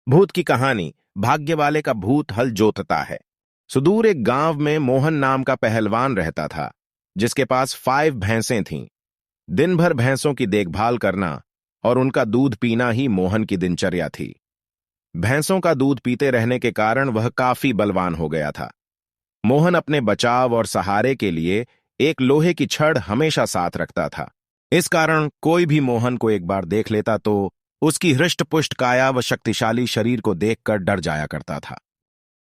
भूत की कहानी। भाग्य वाले का भूत हल जोतता है। सुदूर एक गांव में मोहन नाम का पहलवान रहता था, जिसके पास 5 भैंसें थीं। दिन भर भैंसों की देखभाल करना और उनका दूध पीना ही मोहन की दिनचर्या थी। भैंसों का दूध पीते रहने के कारण वह काफी बलवान हो गया था। मोहन अपने बचाव और सहारे के लिए एक लोहे की छड़ हमेशा साथ रखता था। इस कारण कोई भी मोहन को एक बार देख लेता तो उसकी हृष्ट-पुष्ट काया व शक्तिशाली शरीर को देखकर डर जाया करता था।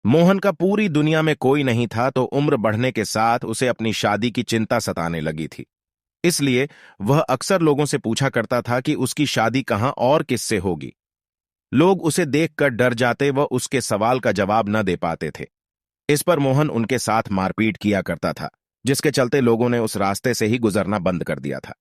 मोहन का पूरी दुनिया में कोई नहीं था, तो उम्र बढ़ने के साथ उसे अपनी शादी की चिंता सताने लगी थी। इसलिए वह अक्सर लोगों से पूछा करता था कि उसकी शादी कहां और किससे होगी। लोग उसे देखकर डर जाते व उसके सवाल का जवाब न दे पाते थे। इस पर मोहन उनके साथ मारपीट किया करता था, जिसके चलते लोगों ने उस रास्ते से ही गुजरना बंद कर दिया था।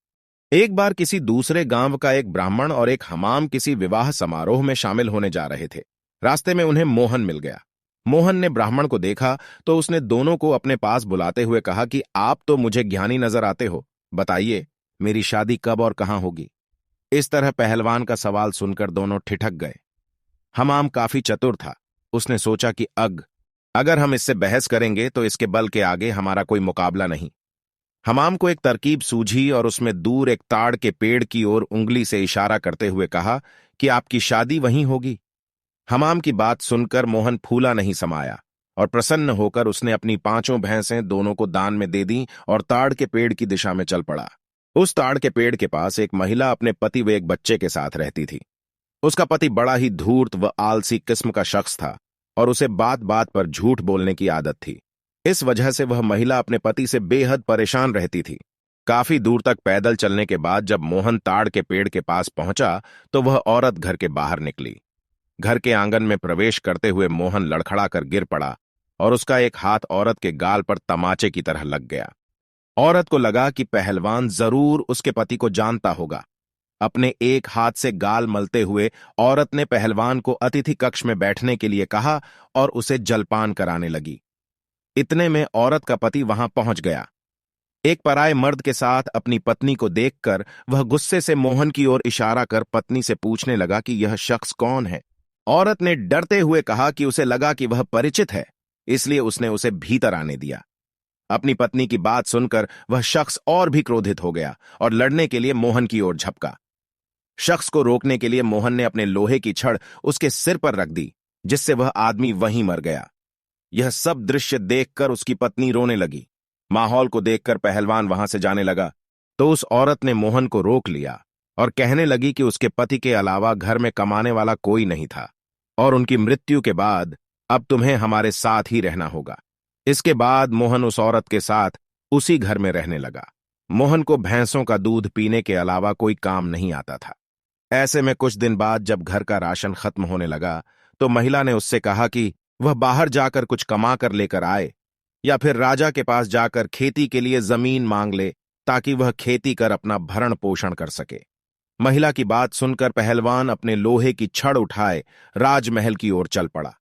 एक बार किसी दूसरे गांव का एक ब्राह्मण और एक हमाम किसी विवाह समारोह में शामिल होने जा रहे थे। रास्ते में उन्हें मोहन मिल गया। मोहन ने ब्राह्मण को देखा तो उसने दोनों को अपने पास बुलाते हुए कहा कि आप तो मुझे ज्ञानी नजर आते हो, बताइए मेरी शादी कब और कहां होगी। इस तरह पहलवान का सवाल सुनकर दोनों ठिठक गए। हमाम काफी चतुर था। उसने सोचा कि अगर हम इससे बहस करेंगे तो इसके बल के आगे हमारा कोई मुकाबला नहीं। हमाम को एक तरकीब सूझी और उसमें दूर एक ताड़ के पेड़ की ओर उंगली से इशारा करते हुए कहा कि आपकी शादी वहीं होगी। हमाम की बात सुनकर मोहन फूला नहीं समाया और प्रसन्न होकर उसने अपनी 5 भैंसें दोनों को दान में दे दी और ताड़ के पेड़ की दिशा में चल पड़ा। उस ताड़ के पेड़ के पास एक महिला अपने पति व एक बच्चे के साथ रहती थी। उसका पति बड़ा ही धूर्त व आलसी किस्म का शख्स था और उसे बात बात पर झूठ बोलने की आदत थी। इस वजह से वह महिला अपने पति से बेहद परेशान रहती थी। काफी दूर तक पैदल चलने के बाद जब मोहन ताड़ के पेड़ के पास पहुंचा तो वह औरत घर के बाहर निकली। घर के आंगन में प्रवेश करते हुए मोहन लड़खड़ा कर गिर पड़ा और उसका एक हाथ औरत के गाल पर तमाचे की तरह लग गया। औरत को लगा कि पहलवान जरूर उसके पति को जानता होगा। अपने एक हाथ से गाल मलते हुए औरत ने पहलवान को अतिथि कक्ष में बैठने के लिए कहा और उसे जलपान कराने लगी। इतने में औरत का पति वहां पहुंच गया। एक पराये मर्द के साथ अपनी पत्नी को देखकर वह गुस्से से मोहन की ओर इशारा कर पत्नी से पूछने लगा कि यह शख्स कौन है। औरत ने डरते हुए कहा कि उसे लगा कि वह परिचित है, इसलिए उसने उसे भीतर आने दिया। अपनी पत्नी की बात सुनकर वह शख्स और भी क्रोधित हो गया और लड़ने के लिए मोहन की ओर झपका। शख्स को रोकने के लिए मोहन ने अपने लोहे की छड़ उसके सिर पर रख दी, जिससे वह आदमी वहीं मर गया। यह सब दृश्य देखकर उसकी पत्नी रोने लगी। माहौल को देखकर पहलवान वहां से जाने लगा तो उस औरत ने मोहन को रोक लिया और कहने लगी कि उसके पति के अलावा घर में कमाने वाला कोई नहीं था और उनकी मृत्यु के बाद अब तुम्हें हमारे साथ ही रहना होगा। इसके बाद मोहन उस औरत के साथ उसी घर में रहने लगा। मोहन को भैंसों का दूध पीने के अलावा कोई काम नहीं आता था। ऐसे में कुछ दिन बाद जब घर का राशन खत्म होने लगा तो महिला ने उससे कहा कि वह बाहर जाकर कुछ कमा कर लेकर आए या फिर राजा के पास जाकर खेती के लिए जमीन मांग ले ताकि वह खेती कर अपना भरण पोषण कर सके। महिला की बात सुनकर पहलवान अपने लोहे की छड़ उठाए राजमहल की ओर चल पड़ा।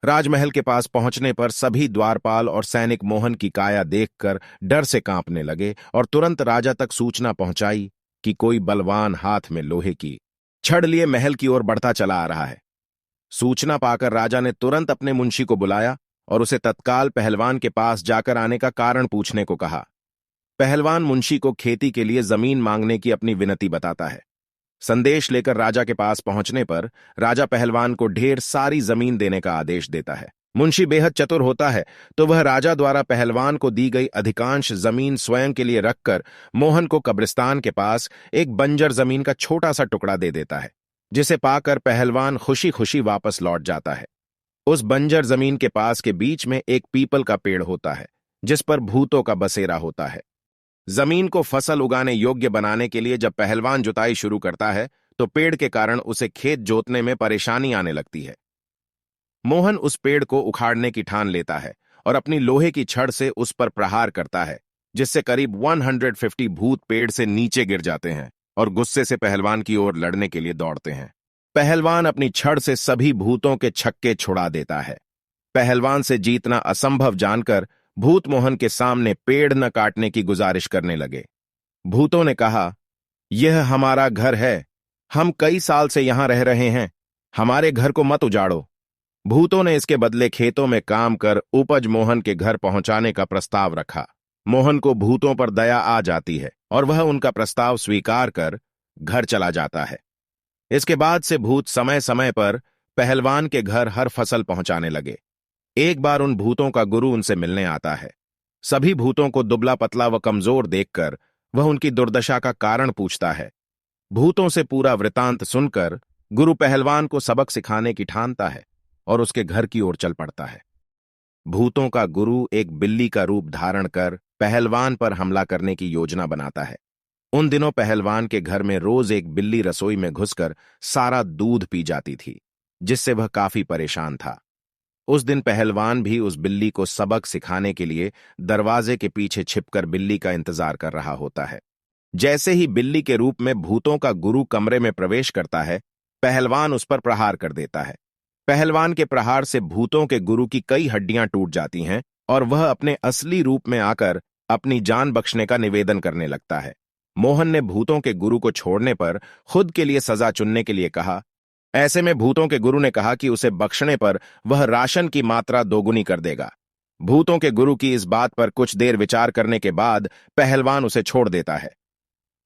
राजमहल के पास पहुंचने पर सभी द्वारपाल और सैनिक मोहन की काया देखकर डर से कांपने लगे और तुरंत राजा तक सूचना पहुंचाई कि कोई बलवान हाथ में लोहे की छड़ लिए महल की ओर बढ़ता चला आ रहा है। सूचना पाकर राजा ने तुरंत अपने मुंशी को बुलाया और उसे तत्काल पहलवान के पास जाकर आने का कारण पूछने को कहा। पहलवान मुंशी को खेती के लिए जमीन मांगने की अपनी विनती बताता है। संदेश लेकर राजा के पास पहुंचने पर राजा पहलवान को ढेर सारी जमीन देने का आदेश देता है। मुंशी बेहद चतुर होता है तो वह राजा द्वारा पहलवान को दी गई अधिकांश जमीन स्वयं के लिए रखकर मोहन को कब्रिस्तान के पास एक बंजर जमीन का छोटा सा टुकड़ा दे देता है, जिसे पाकर पहलवान खुशी खुशी वापस लौट जाता है। उस बंजर जमीन के पास के बीच में एक पीपल का पेड़ होता है, जिस पर भूतों का बसेरा होता है। जमीन को फसल उगाने योग्य बनाने के लिए जब पहलवान जुताई शुरू करता है तो पेड़ के कारण उसे खेत जोतने में परेशानी आने लगती है। मोहन उस पेड़ को उखाड़ने की ठान लेता है और अपनी लोहे की छड़ से उस पर प्रहार करता है, जिससे करीब 150 भूत पेड़ से नीचे गिर जाते हैं और गुस्से से पहलवान की ओर लड़ने के लिए दौड़ते हैं। पहलवान अपनी छड़ से सभी भूतों के छक्के छुड़ा देता है। पहलवान से जीतना असंभव जानकर भूत मोहन के सामने पेड़ न काटने की गुजारिश करने लगे। भूतों ने कहा, यह हमारा घर है, हम कई साल से यहां रह रहे हैं, हमारे घर को मत उजाड़ो। भूतों ने इसके बदले खेतों में काम कर उपज मोहन के घर पहुंचाने का प्रस्ताव रखा। मोहन को भूतों पर दया आ जाती है और वह उनका प्रस्ताव स्वीकार कर घर चला जाता है। इसके बाद से भूत समय समय पर पहलवान के घर हर फसल पहुंचाने लगे। एक बार उन भूतों का गुरु उनसे मिलने आता है। सभी भूतों को दुबला पतला व कमजोर देखकर वह उनकी दुर्दशा का कारण पूछता है। भूतों से पूरा वृतांत सुनकर गुरु पहलवान को सबक सिखाने की ठानता है और उसके घर की ओर चल पड़ता है। भूतों का गुरु एक बिल्ली का रूप धारण कर पहलवान पर हमला करने की योजना बनाता है। उन दिनों पहलवान के घर में रोज एक बिल्ली रसोई में घुसकर सारा दूध पी जाती थी, जिससे वह काफी परेशान था। उस दिन पहलवान भी उस बिल्ली को सबक सिखाने के लिए दरवाजे के पीछे छिपकर बिल्ली का इंतजार कर रहा होता है। जैसे ही बिल्ली के रूप में भूतों का गुरु कमरे में प्रवेश करता है, पहलवान उस पर प्रहार कर देता है। पहलवान के प्रहार से भूतों के गुरु की कई हड्डियां टूट जाती हैं और वह अपने असली रूप में आकर अपनी जान बख्शने का निवेदन करने लगता है। मोहन ने भूतों के गुरु को छोड़ने पर खुद के लिए सजा चुनने के लिए कहा। ऐसे में भूतों के गुरु ने कहा कि उसे बख्शने पर वह राशन की मात्रा दोगुनी कर देगा। भूतों के गुरु की इस बात पर कुछ देर विचार करने के बाद पहलवान उसे छोड़ देता है।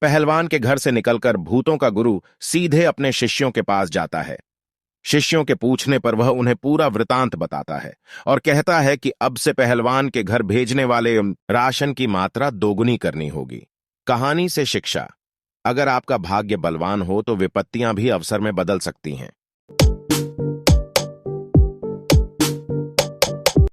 पहलवान के घर से निकलकर भूतों का गुरु सीधे अपने शिष्यों के पास जाता है। शिष्यों के पूछने पर वह उन्हें पूरा वृतांत बताता है और कहता है कि अब से पहलवान के घर भेजने वाले राशन की मात्रा दोगुनी करनी होगी। कहानी से शिक्षा: अगर आपका भाग्य बलवान हो तो विपत्तियां भी अवसर में बदल सकती हैं।